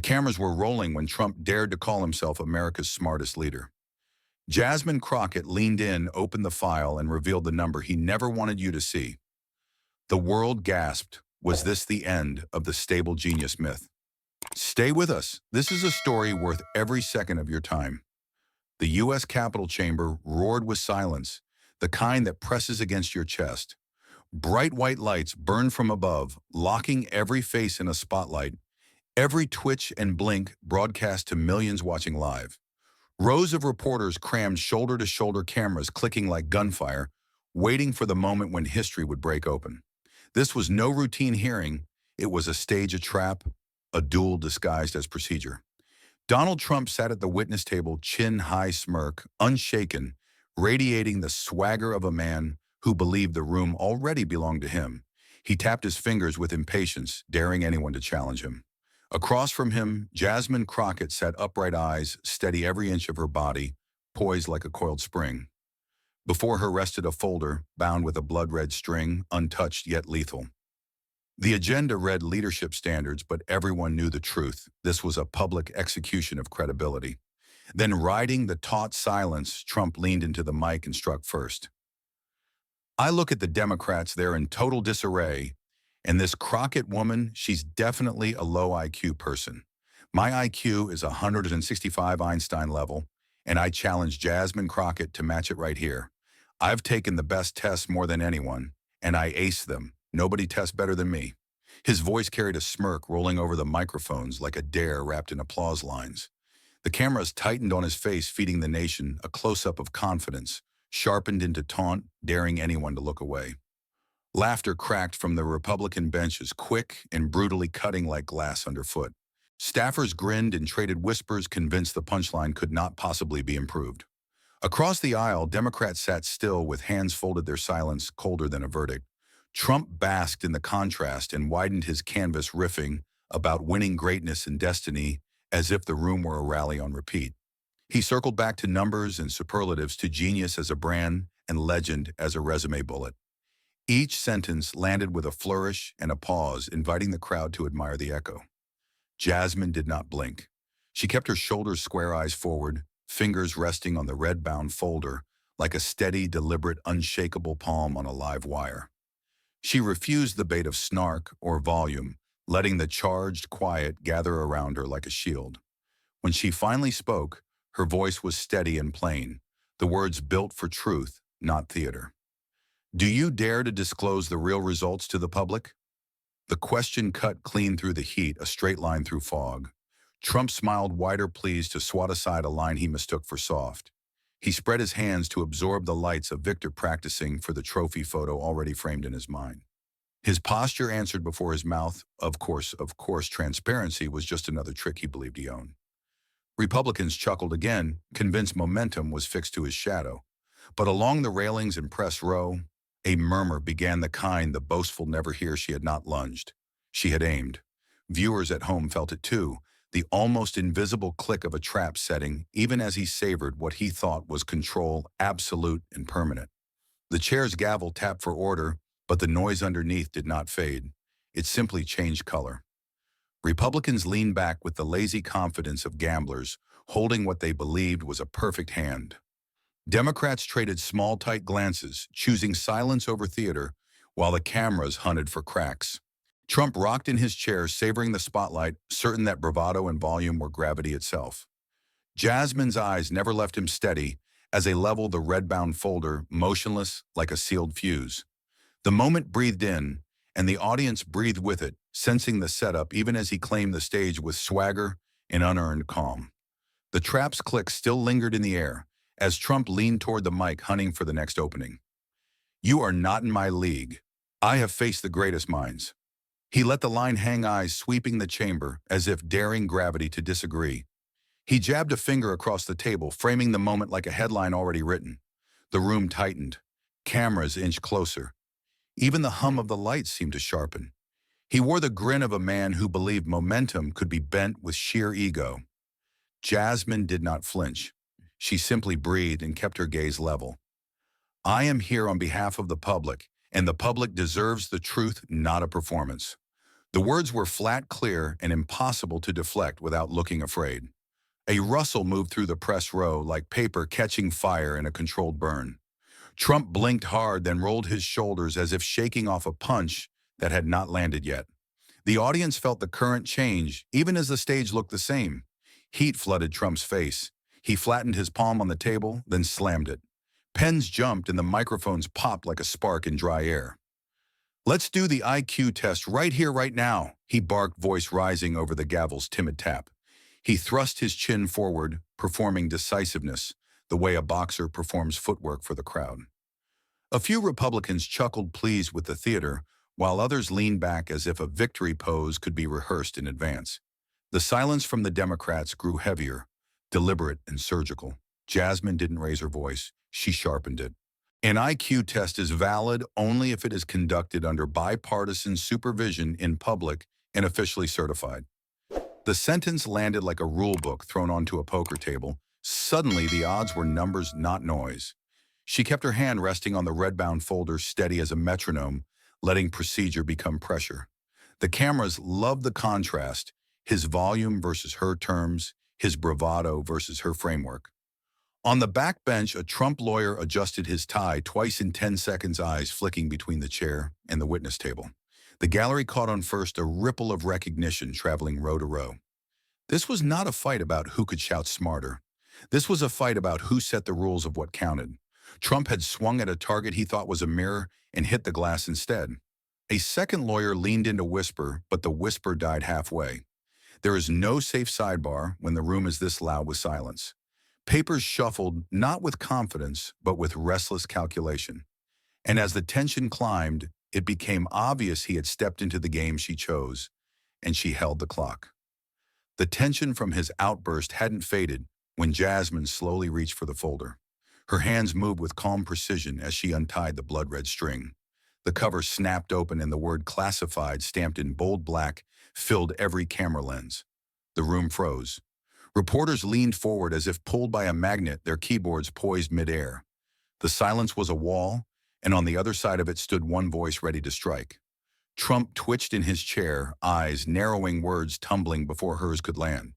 cameras were rolling when Trump dared to call himself America's smartest leader. Jasmine Crockett leaned in, opened the file, and revealed the number he never wanted you to see. The world gasped. Was this the end of the stable genius myth? Stay with us. This is a story worth every second of your time. The U.S. Capitol chamber roared with silence, the kind that presses against your chest. Bright white lights burned from above, locking every face in a spotlight, every twitch and blink broadcast to millions watching live. Rows of reporters crammed shoulder-to-shoulder cameras clicking like gunfire, waiting for the moment when history would break open. This was no routine hearing. It was a stage, a trap, a duel disguised as procedure. Donald Trump sat at the witness table, chin-high smirk, unshaken, radiating the swagger of a man who believed the room already belonged to him. He tapped his fingers with impatience, daring anyone to challenge him. Across from him, Jasmine Crockett sat upright eyes, steady every inch of her body, poised like a coiled spring. Before her rested a folder, bound with a blood-red string, untouched yet lethal. The agenda read leadership standards, but everyone knew the truth. This was a public execution of credibility. Then, riding the taut silence, Trump leaned into the mic and struck first. I look at the Democrats, they're in total disarray, and this Crockett woman, she's definitely a low IQ person. My IQ is 165 Einstein level, and I challenge Jasmine Crockett to match it right here. I've taken the best tests more than anyone, and I ace them. Nobody tests better than me. His voice carried a smirk rolling over the microphones like a dare wrapped in applause lines. The cameras tightened on his face, feeding the nation a close-up of confidence, sharpened into taunt, daring anyone to look away. Laughter cracked from the Republican benches, quick and brutally cutting like glass underfoot. Staffers grinned and traded whispers, convinced the punchline could not possibly be improved. Across the aisle, Democrats sat still with hands folded, their silence colder than a verdict. Trump basked in the contrast and widened his canvas, riffing about winning greatness and destiny as if the room were a rally on repeat. He circled back to numbers and superlatives, to genius as a brand and legend as a resume bullet. Each sentence landed with a flourish and a pause, inviting the crowd to admire the echo. Jasmine did not blink. She kept her shoulders square, eyes forward, fingers resting on the red-bound folder like a steady, deliberate, unshakable palm on a live wire. She refused the bait of snark or volume, letting the charged quiet gather around her like a shield. When she finally spoke, her voice was steady and plain, the words built for truth, not theater. Do you dare to disclose the real results to the public? The question cut clean through the heat, a straight line through fog. Trump smiled wider, pleased to swat aside a line he mistook for soft. He spread his hands to absorb the lights, of victor practicing for the trophy photo already framed in his mind. His posture answered before his mouth. Of course, transparency was just another trick he believed he owned. Republicans chuckled again, convinced momentum was fixed to his shadow. But along the railings and press row, a murmur began, the kind the boastful never hear. She had not lunged. She had aimed. Viewers at home felt it too, the almost invisible click of a trap setting, even as he savored what he thought was control, absolute and permanent. The chair's gavel tapped for order, but the noise underneath did not fade. It simply changed color. Republicans leaned back with the lazy confidence of gamblers, holding what they believed was a perfect hand. Democrats traded small, tight glances, choosing silence over theater, while the cameras hunted for cracks. Trump rocked in his chair, savoring the spotlight, certain that bravado and volume were gravity itself. Jasmine's eyes never left him, steady as they leveled the red-bound folder, motionless like a sealed fuse. The moment breathed in, and the audience breathed with it, sensing the setup even as he claimed the stage with swagger and unearned calm. The trap's click still lingered in the air as Trump leaned toward the mic, hunting for the next opening. You are not in my league. I have faced the greatest minds. He let the line hang, eyes sweeping the chamber as if daring gravity to disagree. He jabbed a finger across the table, framing the moment like a headline already written. The room tightened. Cameras inched closer. Even the hum of the lights seemed to sharpen. He wore the grin of a man who believed momentum could be bent with sheer ego. Jasmine did not flinch. She simply breathed and kept her gaze level. I am here on behalf of the public, and the public deserves the truth, not a performance. The words were flat, clear, and impossible to deflect without looking afraid. A rustle moved through the press row like paper catching fire in a controlled burn. Trump blinked hard, then rolled his shoulders as if shaking off a punch that had not landed yet. The audience felt the current change, even as the stage looked the same. Heat flooded Trump's face. He flattened his palm on the table, then slammed it. Pens jumped and the microphones popped like a spark in dry air. "Let's do the IQ test right here, right now," he barked, voice rising over the gavel's timid tap. He thrust his chin forward, performing decisiveness, the way a boxer performs footwork for the crowd. A few Republicans chuckled, pleased with the theater, while others leaned back as if a victory pose could be rehearsed in advance. The silence from the Democrats grew heavier, deliberate and surgical. Jasmine didn't raise her voice. She sharpened it. An IQ test is valid only if it is conducted under bipartisan supervision in public and officially certified. The sentence landed like a rule book thrown onto a poker table. Suddenly, the odds were numbers, not noise. She kept her hand resting on the red-bound folder, steady as a metronome, letting procedure become pressure. The cameras loved the contrast, his volume versus her terms, his bravado versus her framework. On the back bench, a Trump lawyer adjusted his tie twice in 10 seconds, eyes flicking between the chair and the witness table. The gallery caught on first, a ripple of recognition traveling row to row. This was not a fight about who could shout smarter. This was a fight about who set the rules of what counted. Trump had swung at a target he thought was a mirror and hit the glass instead. A second lawyer leaned in to whisper, but the whisper died halfway. There is no safe sidebar when the room is this loud with silence. Papers shuffled, not with confidence, but with restless calculation. And as the tension climbed, it became obvious he had stepped into the game she chose, and she held the clock. The tension from his outburst hadn't faded when Jasmine slowly reached for the folder. Her hands moved with calm precision as she untied the blood-red string. The cover snapped open and the word "classified" stamped in bold black filled every camera lens. The room froze. Reporters leaned forward as if pulled by a magnet, their keyboards poised midair. The silence was a wall, and on the other side of it stood one voice ready to strike. Trump twitched in his chair, eyes narrowing, words tumbling before hers could land.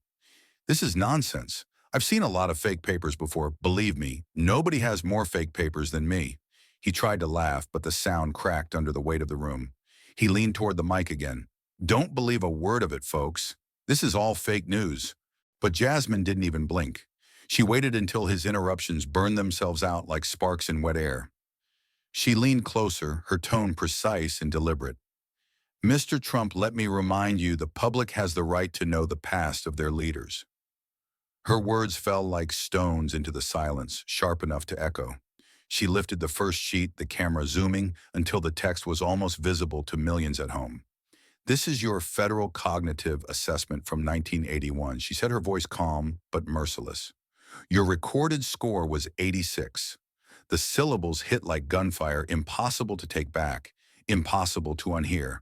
"This is nonsense. I've seen a lot of fake papers before. Believe me, nobody has more fake papers than me." He tried to laugh, but the sound cracked under the weight of the room. He leaned toward the mic again. "Don't believe a word of it, folks. This is all fake news." But Jasmine didn't even blink. She waited until his interruptions burned themselves out like sparks in wet air. She leaned closer, her tone precise and deliberate. "Mr. Trump, let me remind you, the public has the right to know the past of their leaders." Her words fell like stones into the silence, sharp enough to echo. She lifted the first sheet, the camera zooming until the text was almost visible to millions at home. "This is your federal cognitive assessment from 1981, she said, her voice calm but merciless. "Your recorded score was 86. The syllables hit like gunfire, impossible to take back, impossible to unhear.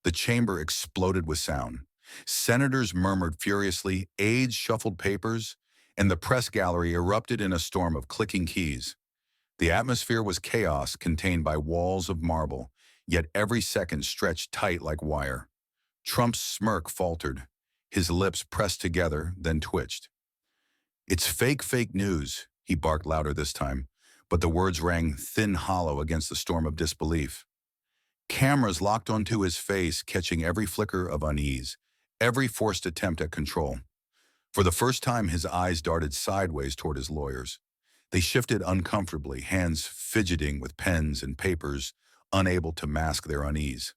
The chamber exploded with sound. Senators murmured furiously, aides shuffled papers, and the press gallery erupted in a storm of clicking keys. The atmosphere was chaos contained by walls of marble, yet every second stretched tight like wire. Trump's smirk faltered. His lips pressed together, then twitched. "It's fake news," he barked louder this time, but the words rang thin, hollow against the storm of disbelief. Cameras locked onto his face, catching every flicker of unease, every forced attempt at control. For the first time, his eyes darted sideways toward his lawyers. They shifted uncomfortably, hands fidgeting with pens and papers, unable to mask their unease.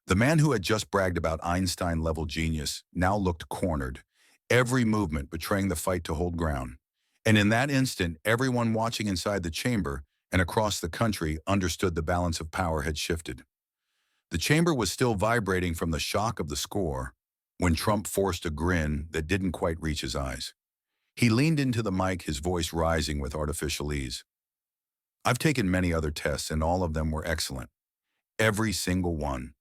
The man who had just bragged about Einstein-level genius now looked cornered, every movement betraying the fight to hold ground. And in that instant, everyone watching inside the chamber and across the country understood the balance of power had shifted. The chamber was still vibrating from the shock of the score when Trump forced a grin that didn't quite reach his eyes. He leaned into the mic, his voice rising with artificial ease. "I've taken many other tests, and all of them were excellent. Every single one.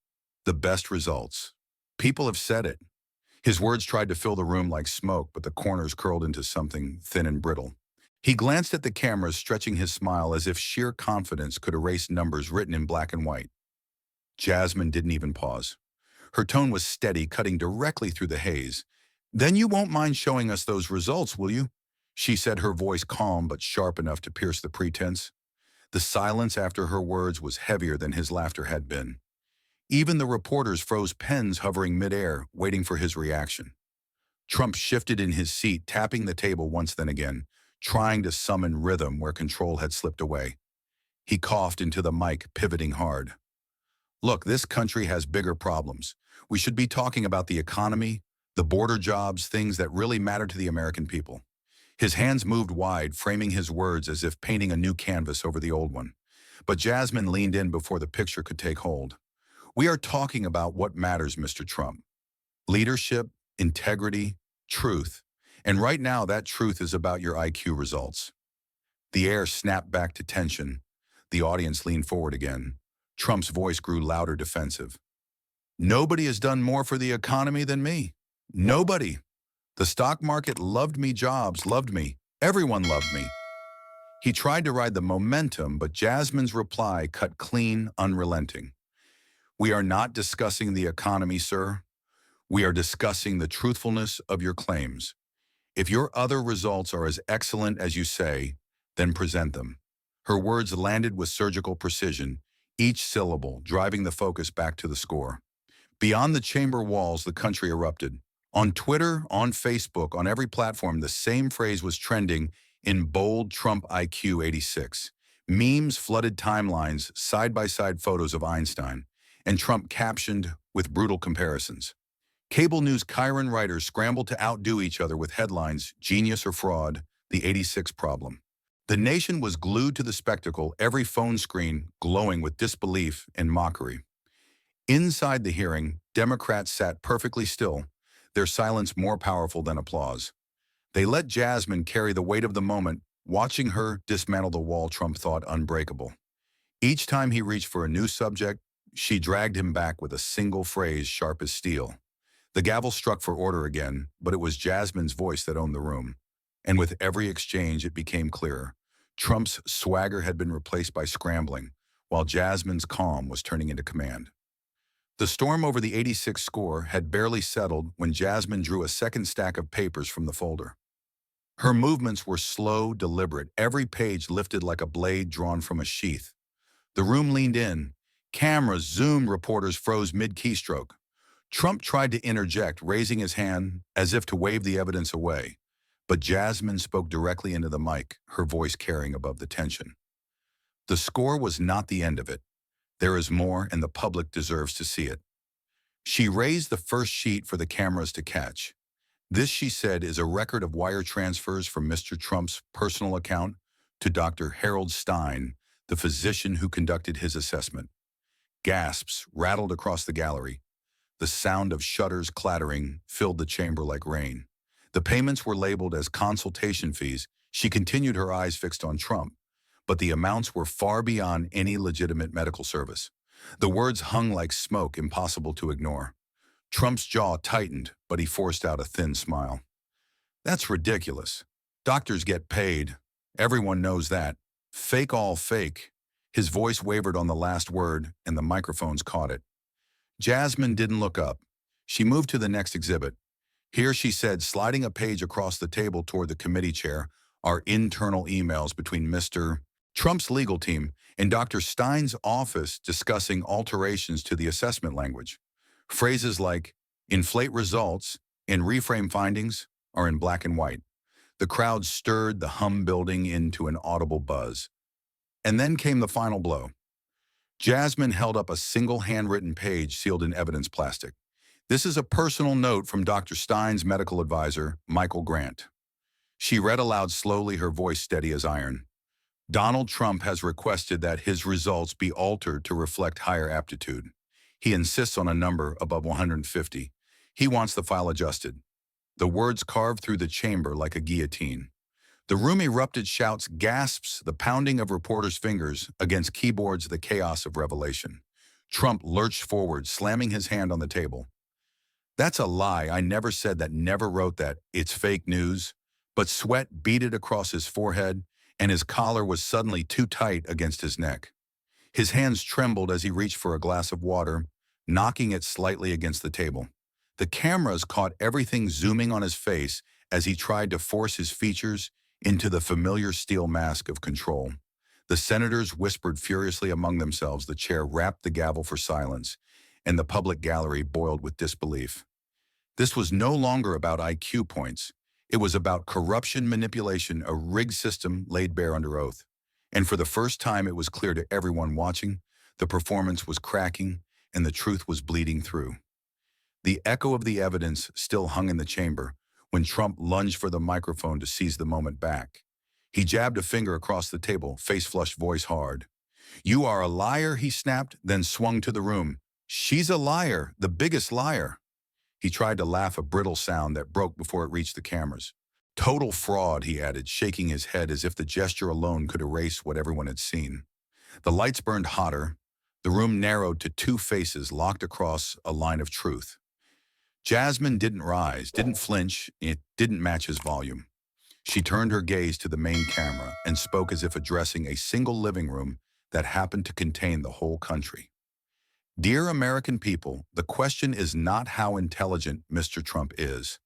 The best results. People have said it." His words tried to fill the room like smoke, but the corners curled into something thin and brittle. He glanced at the cameras, stretching his smile as if sheer confidence could erase numbers written in black and white. Jasmine didn't even pause. Her tone was steady, cutting directly through the haze. "Then you won't mind showing us those results, will you?" she said, her voice calm but sharp enough to pierce the pretense. The silence after her words was heavier than his laughter had been. Even the reporters froze, pens hovering midair, waiting for his reaction. Trump shifted in his seat, tapping the table once then again, trying to summon rhythm where control had slipped away. He coughed into the mic, pivoting hard. "Look, this country has bigger problems. We should be talking about the economy, the border jobs, things that really matter to the American people." His hands moved wide, framing his words as if painting a new canvas over the old one. But Jasmine leaned in before the picture could take hold. "We are talking about what matters, Mr. Trump. Leadership, integrity, truth. And right now, that truth is about your IQ results." The air snapped back to tension. The audience leaned forward again. Trump's voice grew louder, defensive. "Nobody has done more for the economy than me. Nobody. The stock market loved me, jobs loved me. Everyone loved me." He tried to ride the momentum, but Jasmine's reply cut clean, unrelenting. "We are not discussing the economy, sir. We are discussing the truthfulness of your claims. If your other results are as excellent as you say, then present them." Her words landed with surgical precision, each syllable driving the focus back to the score. Beyond the chamber walls, the country erupted. On Twitter, on Facebook, on every platform, the same phrase was trending in bold: Trump IQ 86. Memes flooded timelines, side-by-side photos of Einstein, and Trump captioned with brutal comparisons. Cable news Chiron writers scrambled to outdo each other with headlines: "Genius or fraud? The 86 problem." The nation was glued to the spectacle, every phone screen glowing with disbelief and mockery. Inside the hearing, Democrats sat perfectly still, their silence more powerful than applause. They let Jasmine carry the weight of the moment, watching her dismantle the wall Trump thought unbreakable. Each time he reached for a new subject, she dragged him back with a single phrase sharp as steel. The gavel struck for order again, but it was Jasmine's voice that owned the room. And with every exchange, it became clearer. Trump's swagger had been replaced by scrambling, while Jasmine's calm was turning into command. The storm over the 86 score had barely settled when Jasmine drew a second stack of papers from the folder. Her movements were slow, deliberate, every page lifted like a blade drawn from a sheath. The room leaned in. Cameras zoomed, reporters froze mid-keystroke. Trump tried to interject, raising his hand as if to wave the evidence away. But Jasmine spoke directly into the mic, her voice carrying above the tension. "The score was not the end of it. There is more, and the public deserves to see it." She raised the first sheet for the cameras to catch. "This," she said, "is a record of wire transfers from Mr. Trump's personal account to Dr. Harold Stein, the physician who conducted his assessment." Gasps rattled across the gallery. The sound of shutters clattering filled the chamber like rain. The payments were labeled as consultation fees. She continued, her eyes fixed on Trump, but the amounts were far beyond any legitimate medical service. The words hung like smoke, impossible to ignore. Trump's jaw tightened, but he forced out a thin smile. "That's ridiculous. Doctors get paid. Everyone knows that. Fake all fake." His voice wavered on the last word, and the microphones caught it. Jasmine didn't look up. She moved to the next exhibit. "Here," she said, sliding a page across the table toward the committee chair, "are internal emails between Mr. Trump's legal team and Dr. Stein's office discussing alterations to the assessment language. Phrases like inflate results and reframe findings are in black and white." The crowd stirred, the hum building into an audible buzz. And then came the final blow. Jasmine held up a single handwritten page sealed in evidence plastic. "This is a personal note from Dr. Stein's medical advisor, Michael Grant." She read aloud slowly, her voice steady as iron. "Donald Trump has requested that his results be altered to reflect higher aptitude. He insists on a number above 150. He wants the file adjusted." The words carved through the chamber like a guillotine. The room erupted, shouts, gasps, the pounding of reporters' fingers against keyboards, the chaos of revelation. Trump lurched forward, slamming his hand on the table. "That's a lie. I never said that, never wrote that. It's fake news." But sweat beaded across his forehead, and his collar was suddenly too tight against his neck. His hands trembled as he reached for a glass of water, knocking it slightly against the table. The cameras caught everything zooming on his face as he tried to force his features into the familiar steel mask of control. The senators whispered furiously among themselves, the chair rapped the gavel for silence, and the public gallery boiled with disbelief. This was no longer about IQ points. It was about corruption, manipulation, a rigged system laid bare under oath. And for the first time, it was clear to everyone watching, the performance was cracking and the truth was bleeding through. The echo of the evidence still hung in the chamber when Trump lunged for the microphone to seize the moment back. He jabbed a finger across the table, face flushed, voice hard. "You are a liar," he snapped, then swung to the room. "She's a liar, the biggest liar." He tried to laugh, a brittle sound that broke before it reached the cameras. "Total fraud," he added, shaking his head as if the gesture alone could erase what everyone had seen. The lights burned hotter. The room narrowed to two faces locked across a line of truth. Jasmine didn't rise, didn't flinch, it didn't match his volume. She turned her gaze to the main camera and spoke as if addressing a single living room that happened to contain the whole country. "Dear American people, the question is not how intelligent Mr. Trump is.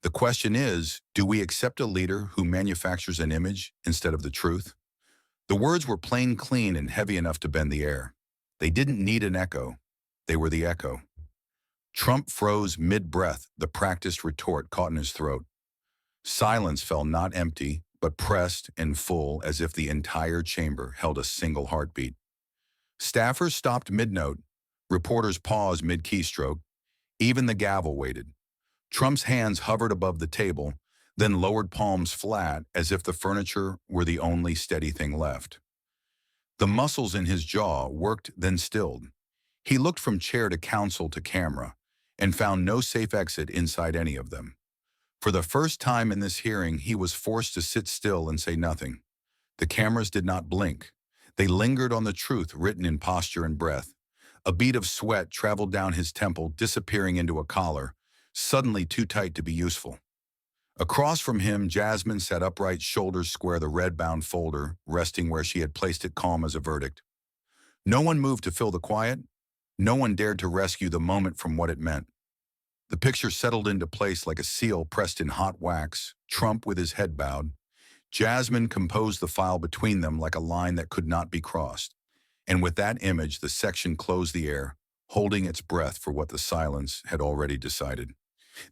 The question is, do we accept a leader who manufactures an image instead of the truth?" The words were plain, clean, and heavy enough to bend the air. They didn't need an echo. They were the echo. Trump froze mid-breath, the practiced retort caught in his throat. Silence fell, not empty, but pressed and full, as if the entire chamber held a single heartbeat. Staffers stopped mid-note. Reporters paused mid-keystroke. Even the gavel waited. Trump's hands hovered above the table, then lowered palms flat as if the furniture were the only steady thing left. The muscles in his jaw worked, then stilled. He looked from chair to counsel to camera and found no safe exit inside any of them. For the first time in this hearing, he was forced to sit still and say nothing. The cameras did not blink. They lingered on the truth written in posture and breath. A bead of sweat traveled down his temple, disappearing into a collar, suddenly too tight to be useful. Across from him, Jasmine sat upright, shoulders square, the red-bound folder resting where she had placed it, calm as a verdict. No one moved to fill the quiet. No one dared to rescue the moment from what it meant. The picture settled into place like a seal pressed in hot wax, Trump with his head bowed. Jasmine composed the file between them like a line that could not be crossed. And with that image, the section closed the air, holding its breath for what the silence had already decided.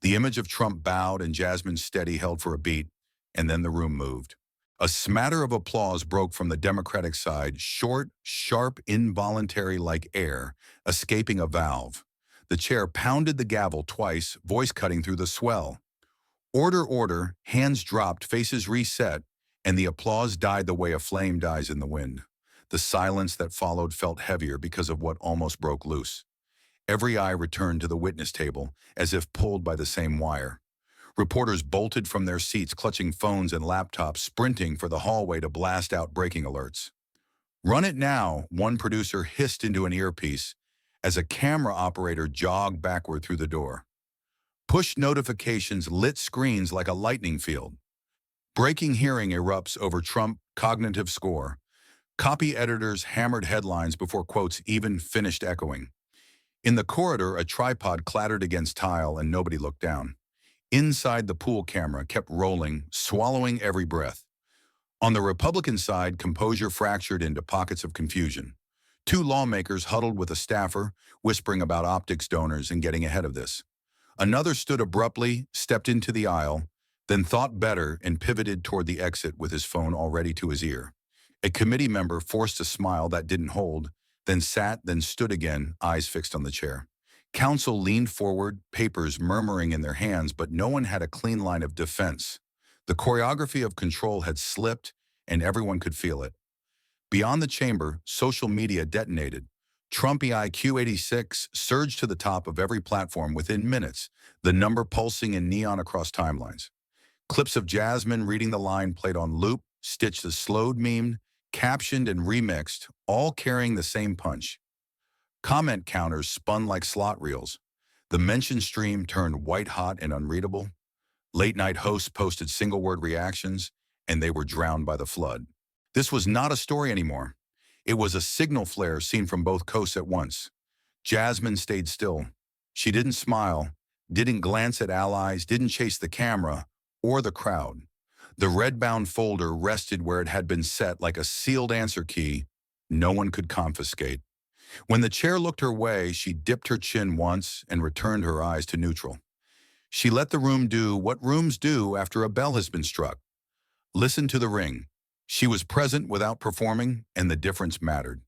The image of Trump bowed and Jasmine steady held for a beat, and then the room moved. A smatter of applause broke from the Democratic side, short, sharp, involuntary like air, escaping a valve. The chair pounded the gavel twice, voice cutting through the swell. Order, order, hands dropped, faces reset, and the applause died the way a flame dies in the wind. The silence that followed felt heavier because of what almost broke loose. Every eye returned to the witness table, as if pulled by the same wire. Reporters bolted from their seats, clutching phones and laptops, sprinting for the hallway to blast out breaking alerts. "Run it now," one producer hissed into an earpiece as a camera operator jogged backward through the door. Push notifications lit screens like a lightning field. Breaking hearing erupts over Trump cognitive score. Copy editors hammered headlines before quotes even finished echoing. In the corridor, a tripod clattered against tile and nobody looked down. Inside, the pool camera kept rolling, swallowing every breath. On the Republican side, composure fractured into pockets of confusion. Two lawmakers huddled with a staffer, whispering about optics donors and getting ahead of this. Another stood abruptly, stepped into the aisle, then thought better and pivoted toward the exit with his phone already to his ear. A committee member forced a smile that didn't hold, then sat, then stood again, eyes fixed on the chair. Counsel leaned forward, papers murmuring in their hands, but no one had a clean line of defense. The choreography of control had slipped, and everyone could feel it. Beyond the chamber, social media detonated. Trump IQ 86 surged to the top of every platform within minutes, the number pulsing in neon across timelines. Clips of Jasmine reading the line played on loop, stitched as slowed, memed, captioned and remixed, all carrying the same punch. Comment counters spun like slot reels. The mention stream turned white-hot and unreadable. Late-night hosts posted single-word reactions, and they were drowned by the flood. This was not a story anymore. It was a signal flare seen from both coasts at once. Jasmine stayed still. She didn't smile, didn't glance at allies, didn't chase the camera or the crowd. The red-bound folder rested where it had been set like a sealed answer key no one could confiscate. When the chair looked her way, she dipped her chin once and returned her eyes to neutral. She let the room do what rooms do after a bell has been struck. Listen to the ring. She was present without performing, and the difference mattered.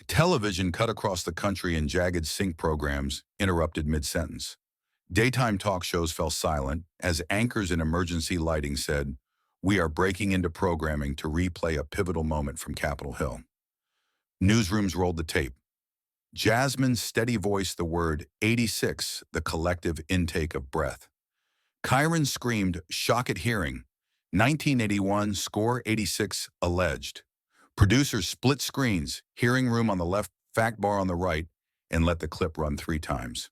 Television cut across the country in jagged sync programs, interrupted mid-sentence. Daytime talk shows fell silent as anchors in emergency lighting said, "We are breaking into programming to replay a pivotal moment from Capitol Hill." Newsrooms rolled the tape. Jasmine's steady voice the word 86, the collective intake of breath. Kyron screamed, "Shock at hearing. 1981, score 86, alleged." Producers split screens, hearing room on the left, fact bar on the right, and let the clip run 3 times.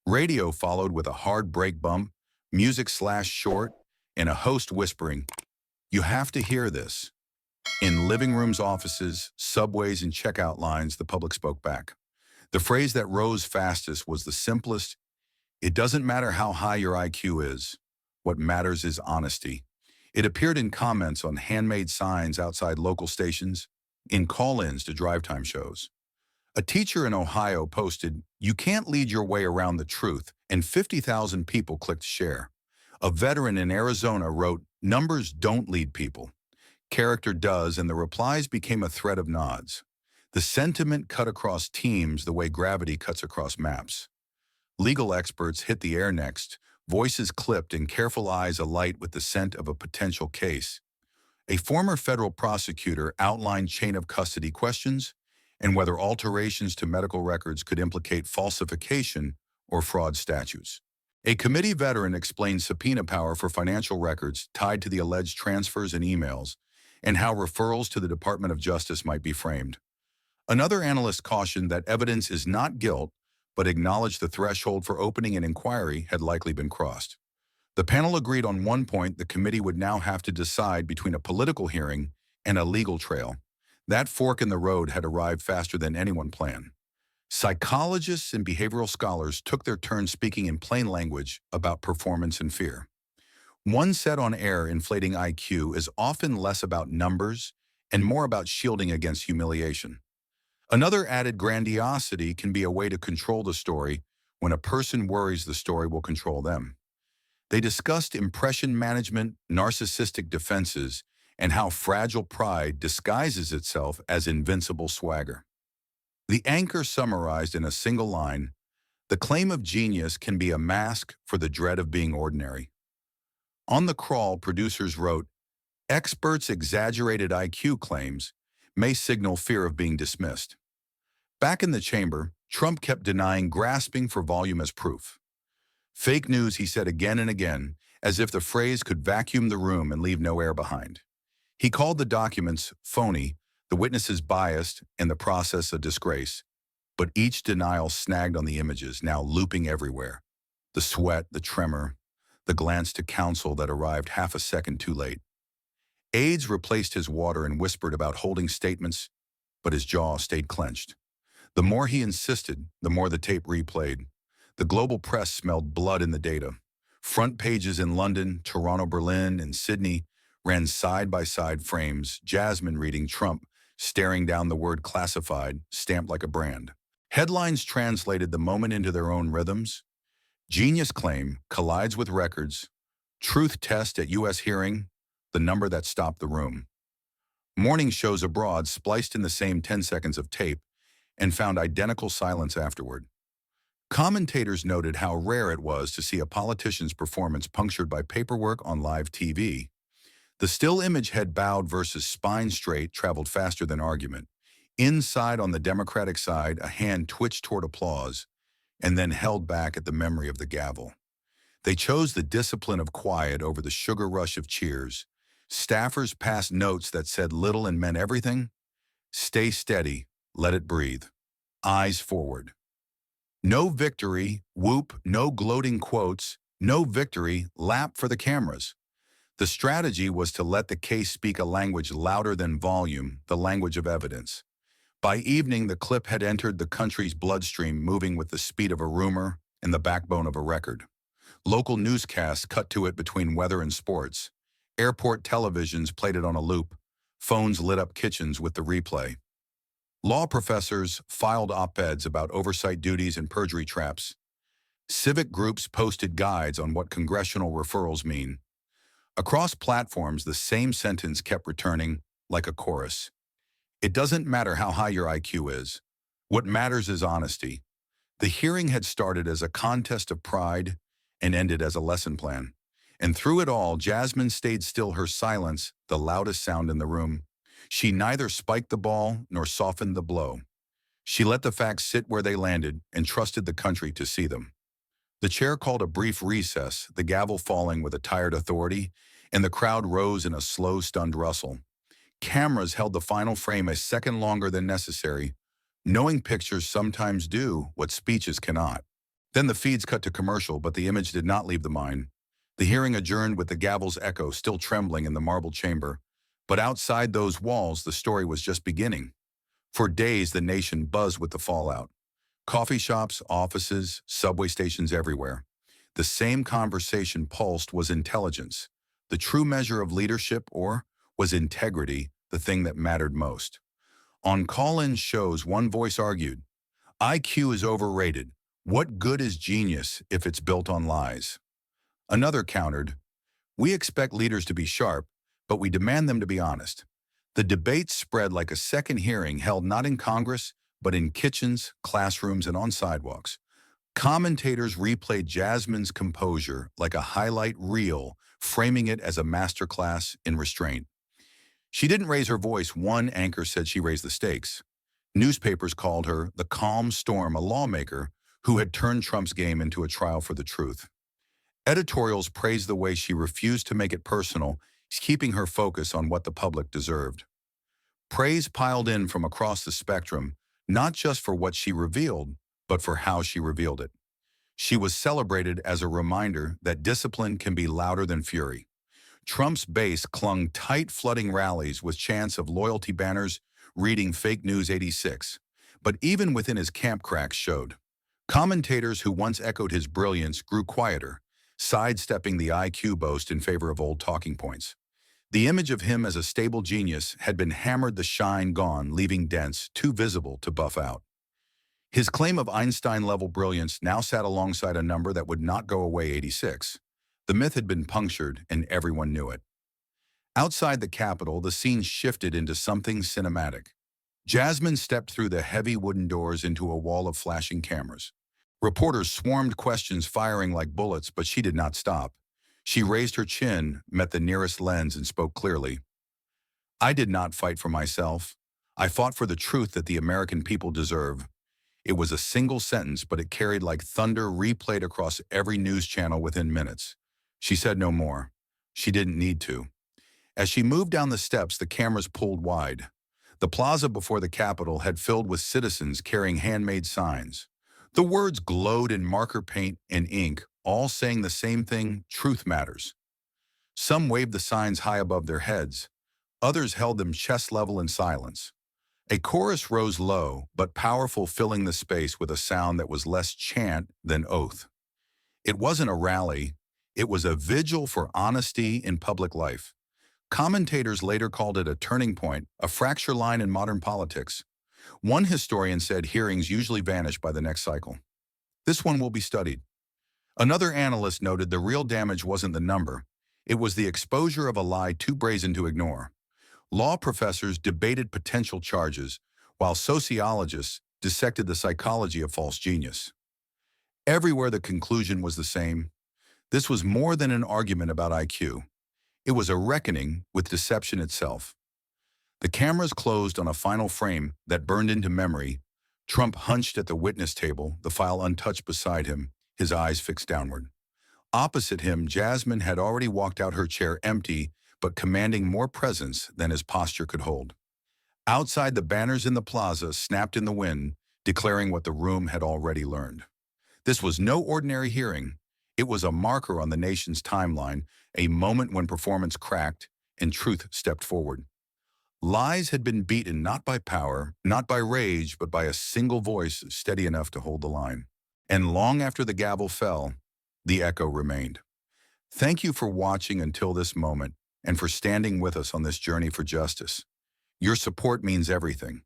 Radio followed with a hard break bump, music slashed short, and a host whispering, "You have to hear this." In living rooms, offices, subways, and checkout lines, the public spoke back. The phrase that rose fastest was the simplest: "It doesn't matter how high your IQ is. What matters is honesty." It appeared in comments on handmade signs outside local stations, in call-ins to drive time shows. A teacher in Ohio posted, "You can't lead your way around the truth," and 50,000 people clicked share. A veteran in Arizona wrote, "Numbers don't lead people. Character does," and the replies became a thread of nods. The sentiment cut across teams the way gravity cuts across maps. Legal experts hit the air next, voices clipped and careful eyes alight with the scent of a potential case. A former federal prosecutor outlined chain of custody questions and whether alterations to medical records could implicate falsification or fraud statutes. A committee veteran explained subpoena power for financial records tied to the alleged transfers and emails, and how referrals to the Department of Justice might be framed. Another analyst cautioned that evidence is not guilt, but acknowledged the threshold for opening an inquiry had likely been crossed. The panel agreed on one point: the committee would now have to decide between a political hearing and a legal trail. That fork in the road had arrived faster than anyone planned. Psychologists and behavioral scholars took their turn speaking in plain language about performance and fear. One said on air, inflating IQ is often less about numbers and more about shielding against humiliation. Another added, grandiosity can be a way to control the story when a person worries the story will control them. They discussed impression management, narcissistic defenses, and how fragile pride disguises itself as invincible swagger. The anchor summarized in a single line, "The claim of genius can be a mask for the dread of being ordinary." On the crawl, producers wrote, "Experts' exaggerated IQ claims may signal fear of being dismissed." Back in the chamber, Trump kept denying, grasping for volume as proof. "Fake news," he said again and again, as if the phrase could vacuum the room and leave no air behind. He called the documents phony, the witnesses biased, and the process a disgrace. But each denial snagged on the images, now looping everywhere. The sweat, the tremor, the glance to counsel that arrived half a second too late. Aides replaced his water and whispered about holding statements, but his jaw stayed clenched. The more he insisted, the more the tape replayed. The global press smelled blood in the data. Front pages in London, Toronto, Berlin, and Sydney ran side-by-side frames, Jasmine reading, Trump staring down the word classified, stamped like a brand. Headlines translated the moment into their own rhythms. Genius claim collides with records. Truth test at U.S. hearing, the number that stopped the room. Morning shows abroad spliced in the same 10 seconds of tape and found identical silence afterward. Commentators noted how rare it was to see a politician's performance punctured by paperwork on live TV. The still image, head bowed versus spine straight, traveled faster than argument. Inside, on the Democratic side, a hand twitched toward applause and then held back at the memory of the gavel. They chose the discipline of quiet over the sugar rush of cheers. Staffers passed notes that said little and meant everything. Stay steady, let it breathe. Eyes forward. No victory, whoop, no gloating quotes, no victory, lap for the cameras. The strategy was to let the case speak a language louder than volume, the language of evidence. By evening, the clip had entered the country's bloodstream, moving with the speed of a rumor and the backbone of a record. Local newscasts cut to it between weather and sports. Airport televisions played it on a loop. Phones lit up kitchens with the replay. Law professors filed op-eds about oversight duties and perjury traps. Civic groups posted guides on what congressional referrals mean. Across platforms, the same sentence kept returning like a chorus. It doesn't matter how high your IQ is. What matters is honesty. The hearing had started as a contest of pride and ended as a lesson plan. And through it all, Jasmine stayed still, her silence the loudest sound in the room. She neither spiked the ball nor softened the blow. She let the facts sit where they landed and trusted the country to see them. The chair called a brief recess, the gavel falling with a tired authority, and the crowd rose in a slow, stunned rustle. Cameras held the final frame a second longer than necessary, knowing pictures sometimes do what speeches cannot. Then the feeds cut to commercial, but the image did not leave the mind. The hearing adjourned with the gavel's echo still trembling in the marble chamber. But outside those walls, the story was just beginning. For days, the nation buzzed with the fallout. Coffee shops, offices, subway stations everywhere. The same conversation pulsed: was intelligence the true measure of leadership, or was integrity the thing that mattered most? On call-in shows, one voice argued, IQ is overrated. What good is genius if it's built on lies? Another countered, we expect leaders to be sharp, but we demand them to be honest. The debate spread like a second hearing held not in Congress, but in kitchens, classrooms, and on sidewalks. Commentators replayed Jasmine's composure like a highlight reel, framing it as a masterclass in restraint. She didn't raise her voice. One anchor said she raised the stakes. Newspapers called her the calm storm, a lawmaker who had turned Trump's game into a trial for the truth. Editorials praised the way she refused to make it personal, keeping her focus on what the public deserved. Praise piled in from across the spectrum, not just for what she revealed, but for how she revealed it. She was celebrated as a reminder that discipline can be louder than fury. Trump's base clung tight, flooding rallies with chants of loyalty banners reading Fake News 86. But even within his camp, cracks showed. Commentators who once echoed his brilliance grew quieter, sidestepping the IQ boast in favor of old talking points. The image of him as a stable genius had been hammered, the shine gone, leaving dents too visible to buff out. His claim of Einstein-level brilliance now sat alongside a number that would not go away: 86. The myth had been punctured, and everyone knew it. Outside the Capitol, the scene shifted into something cinematic. Jasmine stepped through the heavy wooden doors into a wall of flashing cameras. Reporters swarmed, questions firing like bullets, but she did not stop. She raised her chin, met the nearest lens, and spoke clearly. I did not fight for myself. I fought for the truth that the American people deserve. It was a single sentence, but it carried like thunder, replayed across every news channel within minutes. She said no more. She didn't need to. As she moved down the steps, the cameras pulled wide. The plaza before the Capitol had filled with citizens carrying handmade signs. The words glowed in marker paint and ink, all saying the same thing: truth matters. Some waved the signs high above their heads. Others held them chest level in silence. A chorus rose low, but powerful, filling the space with a sound that was less chant than oath. It wasn't a rally. It was a vigil for honesty in public life. Commentators later called it a turning point, a fracture line in modern politics. One historian said hearings usually vanish by the next cycle. This one will be studied. Another analyst noted the real damage wasn't the number. It was the exposure of a lie too brazen to ignore. Law professors debated potential charges, while sociologists dissected the psychology of false genius. Everywhere the conclusion was the same. This was more than an argument about IQ. It was a reckoning with deception itself. The cameras closed on a final frame that burned into memory. Trump hunched at the witness table, the file untouched beside him, his eyes fixed downward. Opposite him, Jasmine had already walked out, her chair empty, but commanding more presence than his posture could hold. Outside, the banners in the plaza snapped in the wind, declaring what the room had already learned. This was no ordinary hearing. It was a marker on the nation's timeline, a moment when performance cracked and truth stepped forward. Lies had been beaten not by power, not by rage, but by a single voice steady enough to hold the line. And long after the gavel fell, the echo remained. Thank you for watching until this moment and for standing with us on this journey for justice. Your support means everything.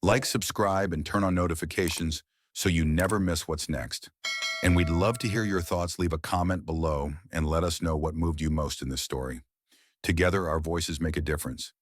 Like, subscribe, and turn on notifications so you never miss what's next. And we'd love to hear your thoughts. Leave a comment below and let us know what moved you most in this story. Together, our voices make a difference.